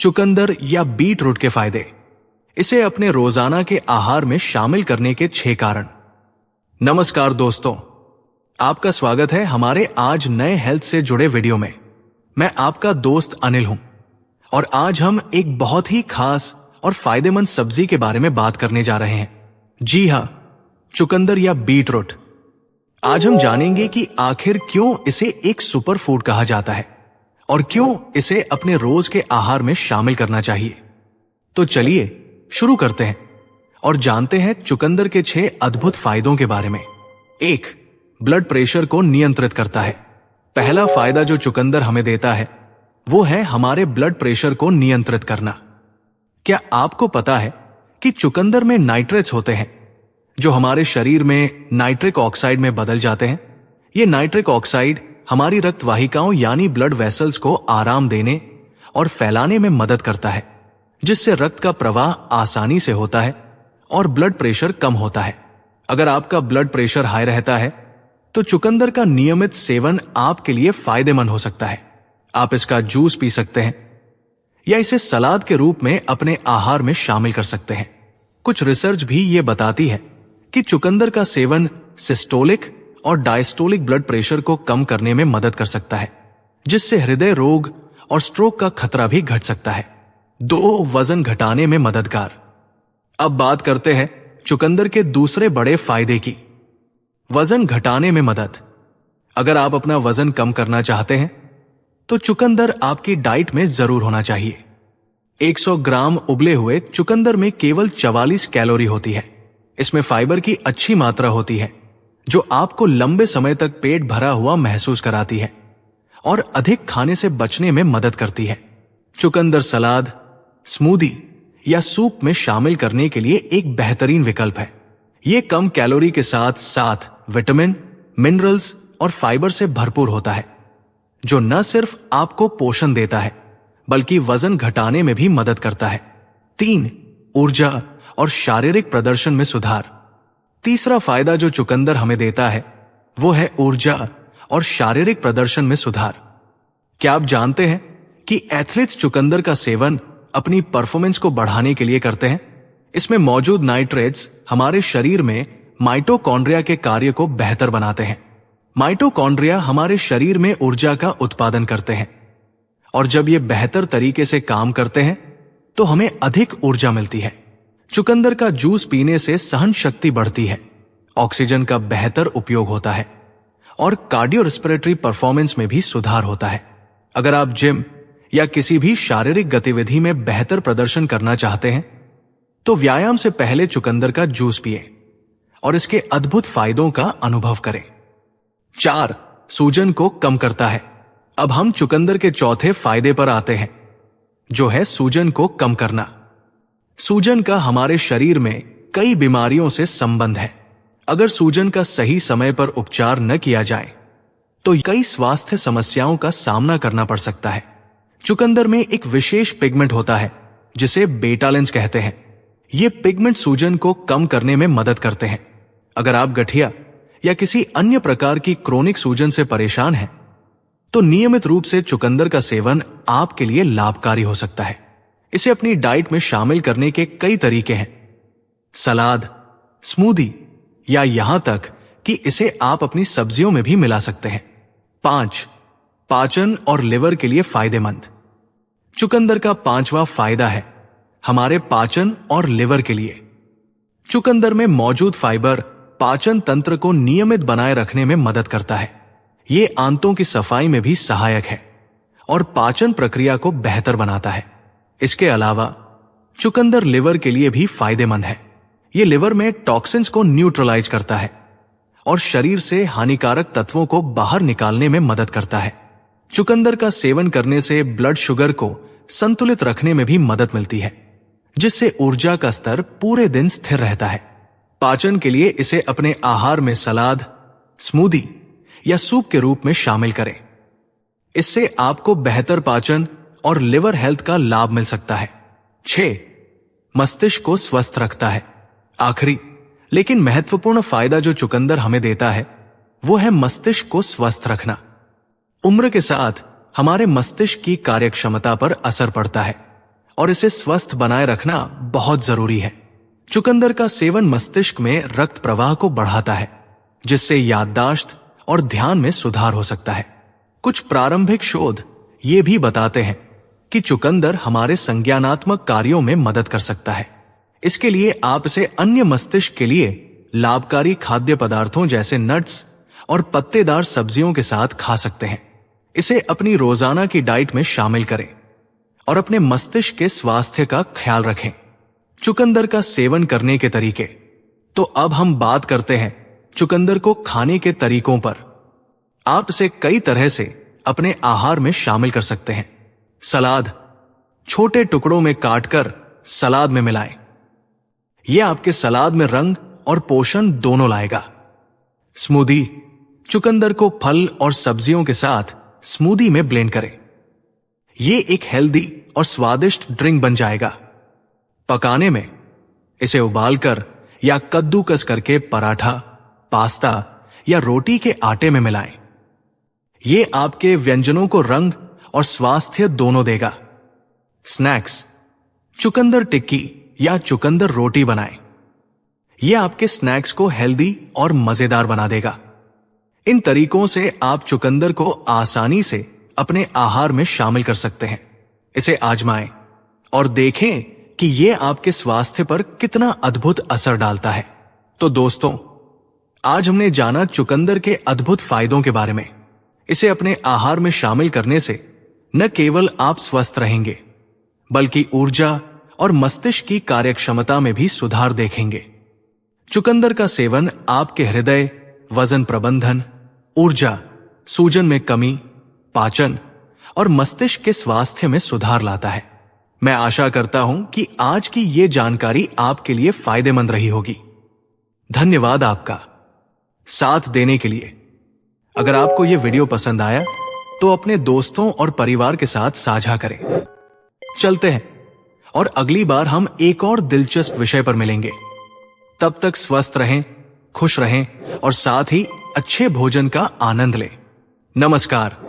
चुकंदर या beet root के फायदे। इसे अपने रोजाना के आहार में शामिल करने के 6 कारण। नमस्कार दोस्तों, आपका स्वागत है हमारे आज नए हेल्थ से जुड़े वीडियो में। मैं आपका दोस्त अनिल हूं और आज हम एक बहुत ही खास और फायदेमंद सब्जी के बारे में बात करने जा रहे हैं। जी हां, चुकंदर या बीट रूट। आज हम जानेंगे कि आखिर क्यों इसे एक सुपर फूड कहा जाता है और क्यों इसे अपने रोज के आहार में शामिल करना चाहिए। तो चलिए शुरू करते हैं और जानते हैं चुकंदर के 6 अद्भुत फायदों के बारे में। 1. ब्लड प्रेशर को नियंत्रित करता है। पहला फायदा जो चुकंदर हमें देता है वो है हमारे ब्लड प्रेशर को नियंत्रित करना। क्या आपको पता है कि चुकंदर में नाइट्रेट्स होते हैं जो हमारे शरीर में नाइट्रिक ऑक्साइड में बदल जाते हैं। ये नाइट्रिक ऑक्साइड हमारी रक्त वाहिकाओं यानी ब्लड वेसल्स को आराम देने और फैलाने में मदद करता है, जिससे रक्त का प्रवाह आसानी से होता है और ब्लड प्रेशर कम होता है। अगर आपका ब्लड प्रेशर हाई रहता है तो चुकंदर का नियमित सेवन आपके लिए फायदेमंद हो सकता है। आप इसका जूस पी सकते हैं या इसे सलाद के रूप में अपने आहार में शामिल कर सकते हैं। कुछ रिसर्च भी ये बताती है कि चुकंदर का सेवन सिस्टोलिक और डायस्टोलिक ब्लड प्रेशर को कम करने में मदद कर सकता है, जिससे हृदय रोग और स्ट्रोक का खतरा भी घट सकता है। 2. वजन घटाने में मददगार। अब बात करते हैं चुकंदर के दूसरे बड़े फायदे की। वजन घटाने में मदद। अगर आप अपना वजन कम करना चाहते हैं तो चुकंदर आपकी डाइट में जरूर होना चाहिए। 100 ग्राम उबले हुए चुकंदर में केवल 44 कैलोरी होती है। इसमें फाइबर की अच्छी मात्रा होती है जो आपको लंबे समय तक पेट भरा हुआ महसूस कराती है और अधिक खाने से बचने में मदद करती है। चुकंदर सलाद, स्मूदी या सूप में शामिल करने के लिए एक बेहतरीन विकल्प है। यह कम कैलोरी के साथ साथ विटामिन, मिनरल्स और फाइबर से भरपूर होता है, जो न सिर्फ आपको पोषण देता है बल्कि वजन घटाने में भी मदद करता है। 3. ऊर्जा और शारीरिक प्रदर्शन में सुधार। तीसरा फायदा जो चुकंदर हमें देता है वो है ऊर्जा और शारीरिक प्रदर्शन में सुधार। क्या आप जानते हैं कि एथलीट्स चुकंदर का सेवन अपनी परफॉर्मेंस को बढ़ाने के लिए करते हैं? इसमें मौजूद नाइट्रेट्स हमारे शरीर में माइटोकॉन्ड्रिया के कार्य को बेहतर बनाते हैं। माइटोकॉन्ड्रिया हमारे शरीर में ऊर्जा का उत्पादन करते हैं और जब ये बेहतर तरीके से काम करते हैं तो हमें अधिक ऊर्जा मिलती है। चुकंदर का जूस पीने से सहन शक्ति बढ़ती है, ऑक्सीजन का बेहतर उपयोग होता है और कार्डियो रेस्पिरेटरी परफॉर्मेंस में भी सुधार होता है। अगर आप जिम या किसी भी शारीरिक गतिविधि में बेहतर प्रदर्शन करना चाहते हैं तो व्यायाम से पहले चुकंदर का जूस पिएं और इसके अद्भुत फायदों का अनुभव करें। 4. सूजन को कम करता है। अब हम चुकंदर के चौथे फायदे पर आते हैं, जो है सूजन को कम करना। सूजन का हमारे शरीर में कई बीमारियों से संबंध है। अगर सूजन का सही समय पर उपचार न किया जाए तो कई स्वास्थ्य समस्याओं का सामना करना पड़ सकता है। चुकंदर में एक विशेष पिगमेंट होता है जिसे बेटालिन्स कहते हैं। ये पिगमेंट सूजन को कम करने में मदद करते हैं। अगर आप गठिया या किसी अन्य प्रकार की क्रोनिक सूजन से परेशान हैं तो नियमित रूप से चुकंदर का सेवन आपके लिए लाभकारी हो सकता है। इसे अपनी डाइट में शामिल करने के कई तरीके हैं। सलाद, स्मूदी या यहां तक कि इसे आप अपनी सब्जियों में भी मिला सकते हैं। 5. पाचन और लिवर के लिए फायदेमंद। चुकंदर का 5वां फायदा है हमारे पाचन और लिवर के लिए। चुकंदर में मौजूद फाइबर पाचन तंत्र को नियमित बनाए रखने में मदद करता है। ये आंतों की सफाई में भी सहायक है और पाचन प्रक्रिया को बेहतर बनाता है। इसके अलावा चुकंदर लिवर के लिए भी फायदेमंद है। ये लिवर में टॉक्सिन्स को न्यूट्रलाइज करता है और शरीर से हानिकारक तत्वों को बाहर निकालने में मदद करता है। चुकंदर का सेवन करने से ब्लड शुगर को संतुलित रखने में भी मदद मिलती है, जिससे ऊर्जा का स्तर पूरे दिन स्थिर रहता है। पाचन के लिए इसे अपने आहार में सलाद, स्मूदी या सूप के रूप में शामिल करें। इससे आपको बेहतर पाचन और लिवर हेल्थ का लाभ मिल सकता है। 6. मस्तिष्क को स्वस्थ रखता है। आखिरी लेकिन महत्वपूर्ण फायदा जो चुकंदर हमें देता है वो है मस्तिष्क को स्वस्थ रखना। उम्र के साथ हमारे मस्तिष्क की कार्यक्षमता पर असर पड़ता है, और इसे स्वस्थ बनाए रखना बहुत जरूरी है। चुकंदर का सेवन मस्तिष्क में रक्त प्रवाह को बढ़ाता है, जिससे याददाश्त और ध्यान में सुधार हो सकता है। कुछ प्रारंभिक शोध ये भी बताते हैं कि चुकंदर हमारे संज्ञानात्मक कार्यों में मदद कर सकता है। इसके लिए आप इसे अन्य मस्तिष्क के लिए लाभकारी खाद्य पदार्थों जैसे नट्स और पत्तेदार सब्जियों के साथ खा सकते हैं। इसे अपनी रोजाना की डाइट में शामिल करें और अपने मस्तिष्क के स्वास्थ्य का ख्याल रखें। चुकंदर का सेवन करने के तरीके। तो अब हम बात करते हैं चुकंदर को खाने के तरीकों पर। आप इसे कई तरह से अपने आहार में शामिल कर सकते हैं। सलाद, छोटे टुकड़ों में काटकर सलाद में मिलाएं। यह आपके सलाद में रंग और पोषण दोनों लाएगा। स्मूदी, चुकंदर को फल और सब्जियों के साथ स्मूदी में ब्लेंड करें। यह एक हेल्दी और स्वादिष्ट ड्रिंक बन जाएगा। पकाने में इसे उबालकर या कद्दूकस करके पराठा, पास्ता या रोटी के आटे में मिलाएं। यह आपके व्यंजनों को रंग और स्वास्थ्य दोनों देगा। स्नैक्स, चुकंदर टिक्की या चुकंदर रोटी बनाएं। यह आपके स्नैक्स को हेल्दी और मजेदार बना देगा। इन तरीकों से आप चुकंदर को आसानी से अपने आहार में शामिल कर सकते हैं। इसे आजमाएं और देखें कि यह आपके स्वास्थ्य पर कितना अद्भुत असर डालता है। तो दोस्तों, आज हमने जाना चुकंदर के अद्भुत फायदों के बारे में। इसे अपने आहार में शामिल करने से न केवल आप स्वस्थ रहेंगे, बल्कि ऊर्जा और मस्तिष्क की कार्यक्षमता में भी सुधार देखेंगे। चुकंदर का सेवन आपके हृदय, वजन प्रबंधन, ऊर्जा, सूजन में कमी, पाचन और मस्तिष्क के स्वास्थ्य में सुधार लाता है। मैं आशा करता हूं कि आज की यह जानकारी आपके लिए फायदेमंद रही होगी। धन्यवाद आपका साथ देने के लिए। अगर आपको यह वीडियो पसंद आया तो अपने दोस्तों और परिवार के साथ साझा करें। चलते हैं और अगली बार हम एक और दिलचस्प विषय पर मिलेंगे। तब तक स्वस्थ रहें, खुश रहें और साथ ही अच्छे भोजन का आनंद लें। नमस्कार।